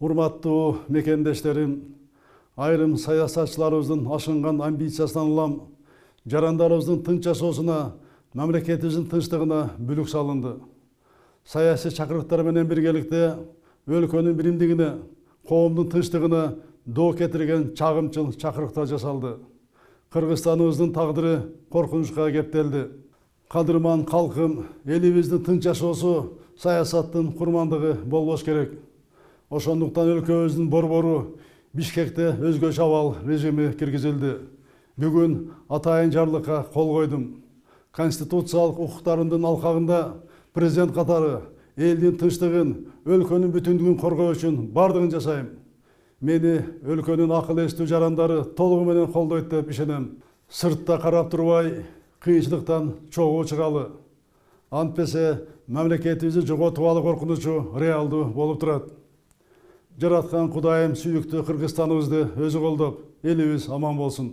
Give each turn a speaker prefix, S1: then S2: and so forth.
S1: Урматтуу мекендештерим, айрым саясатчыларыбыздын ашынган амбициясынан улам жарандарыбыздын тынч жашоосуна, мамлекетибиздин тынчтыгына бүлүк салынды. Саясий чакырыктар менен биргеликте өлкөнүн биримдигине, коомдун тынчтыгына доо кетирген чагымчыл чакырыктар жасалды. Кыргызстаныбыздын тагдыры коркунучка кептелди. Кадырман калкым, элибиздин тынч жашоосу саясаттын курмандыгы болбош керек. Ошондуктан өлкөбүздүн борбору Бишкекте өзгөчө абал режими киргизилди. Бүгүн атайын жарлыкка кол койдум. Конституциялык укуктарымдын алкагында президент катары элдин тынчтыгын, өлкөнүн бүтүндүгүн коргоо үчүн бардыгын жасайм. Мени өлкөнүн акыл эстүү жарандары толугу менен колдойт деп ишенем. Сыртта карап турбай, кыйынчылыктан чогуу чыгалы. Антпесе мамлекетибизди жоготуп алуу коркунучу реалдуу болуп турат. Жараткан Кудайым сүйүктүү Кыргызстаныбызды өзү колдоп, элибиз аман болсун.